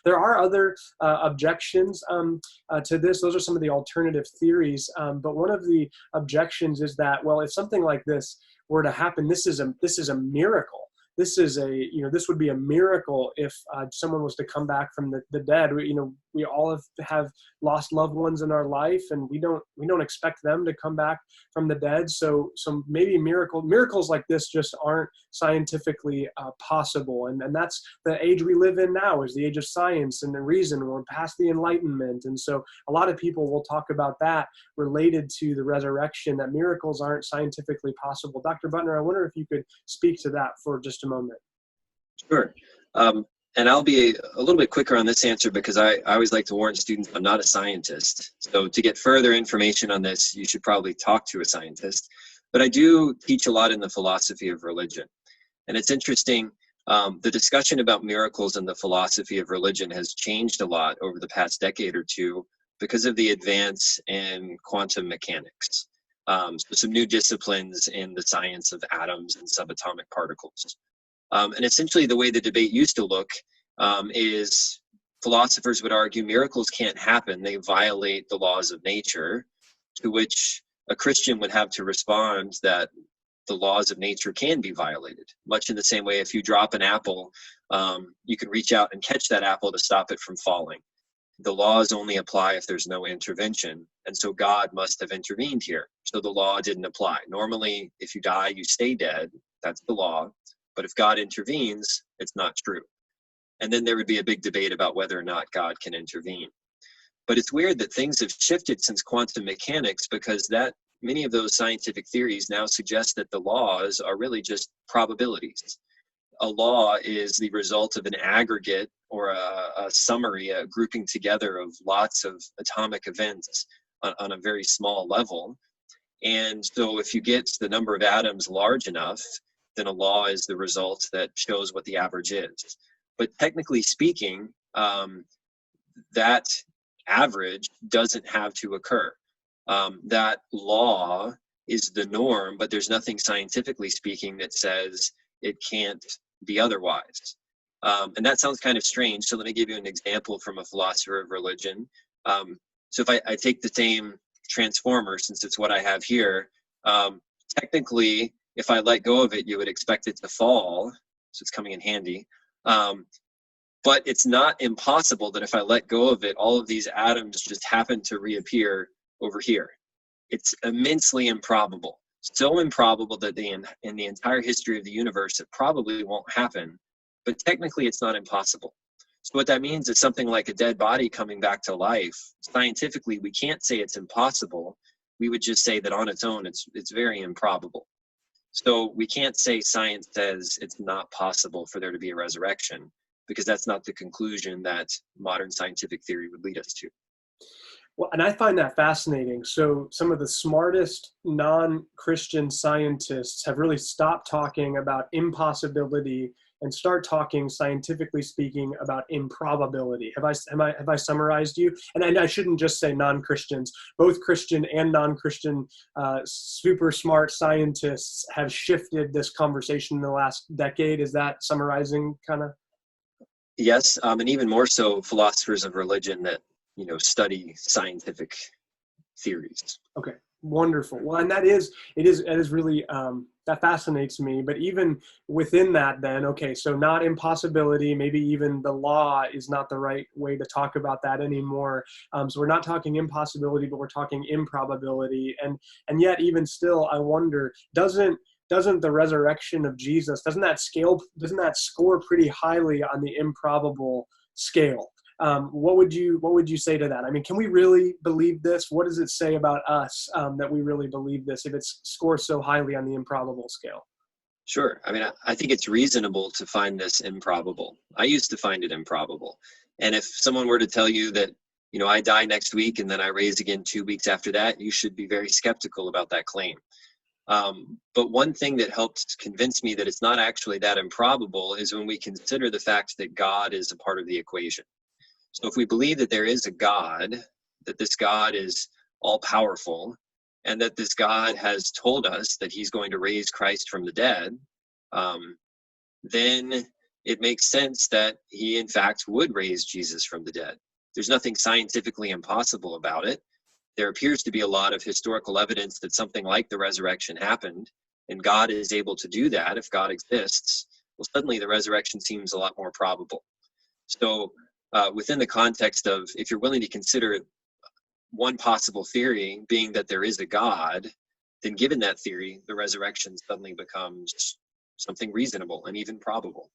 There are other objections to this. Those are some of the alternative theories. But one of the objections is that, well, if something like this were to happen, this is a miracle. This would be a miracle if someone was to come back from the dead. We all have lost loved ones in our life, and we don't expect them to come back from the dead. So maybe miracles like this just aren't scientifically possible. And that's the age we live in now, is the age of science and the reason. We're past the Enlightenment. And so a lot of people will talk about that related to the resurrection, that miracles aren't scientifically possible. Dr. Butner, I wonder if you could speak to that for just a moment. Sure. And I'll be a little bit quicker on this answer because I always like to warn students I'm not a scientist. So to get further information on this, you should probably talk to a scientist. But I do teach a lot in the philosophy of religion. And it's interesting, the discussion about miracles in the philosophy of religion has changed a lot over the past decade or two because of the advance in quantum mechanics. So some new disciplines in the science of atoms and subatomic particles. And essentially the way the debate used to look is philosophers would argue miracles can't happen. They violate the laws of nature, to which a Christian would have to respond that the laws of nature can be violated. Much in the same way, if you drop an apple, you can reach out and catch that apple to stop it from falling. The laws only apply if there's no intervention. And so God must have intervened here. So the law didn't apply. Normally, if you die, you stay dead. That's the law. But if God intervenes, it's not true. And then there would be a big debate about whether or not God can intervene. But it's weird that things have shifted since quantum mechanics, because many of those scientific theories now suggest that the laws are really just probabilities. A law is the result of an aggregate or a summary, a grouping together of lots of atomic events on a very small level. And so if you get the number of atoms large enough, then a law is the result that shows what the average is. But technically speaking, that average doesn't have to occur. That law is the norm, but there's nothing scientifically speaking that says it can't be otherwise. And that sounds kind of strange. So let me give you an example from a philosopher of religion. So if I take the same transformer, since it's what I have here, technically, if I let go of it, you would expect it to fall. So it's coming in handy. But it's not impossible that if I let go of it, all of these atoms just happen to reappear over here. It's immensely improbable. So improbable that in the entire history of the universe, it probably won't happen. But technically, it's not impossible. So what that means is something like a dead body coming back to life. Scientifically, we can't say it's impossible. We would just say that on its own, it's very improbable. So we can't say science says it's not possible for there to be a resurrection, because that's not the conclusion that modern scientific theory would lead us to. Well, and I find that fascinating. So some of the smartest non-Christian scientists have really stopped talking about impossibility and start talking, scientifically speaking, about improbability. Have I summarized you? And I shouldn't just say non-Christians. Both Christian and non-Christian super smart scientists have shifted this conversation in the last decade. Is that summarizing kind of? Yes, and even more so philosophers of religion that study scientific theories. Okay, wonderful. Well, and it is really, that fascinates me. But even within that then, okay, so not impossibility, maybe even the law is not the right way to talk about that anymore. So we're not talking impossibility, but we're talking improbability. And yet even still, I wonder, doesn't the resurrection of Jesus, doesn't that score pretty highly on the improbable scale? What would you say to that? I mean, can we really believe this? What does it say about us that we really believe this if it scores so highly on the improbable scale? Sure. I mean, I think it's reasonable to find this improbable. I used to find it improbable. And if someone were to tell you that, I die next week and then I raise again 2 weeks after that, you should be very skeptical about that claim. But one thing that helped convince me that it's not actually that improbable is when we consider the fact that God is a part of the equation. So if we believe that there is a God, that this God is all powerful, and that this God has told us that he's going to raise Christ from the dead, then it makes sense that he in fact would raise Jesus from the dead. There's nothing scientifically impossible about it. There appears to be a lot of historical evidence that something like the resurrection happened, and God is able to do that if God exists. Well, suddenly the resurrection seems a lot more probable. So within the context of, if you're willing to consider one possible theory being that there is a God, then given that theory, the resurrection suddenly becomes something reasonable and even probable.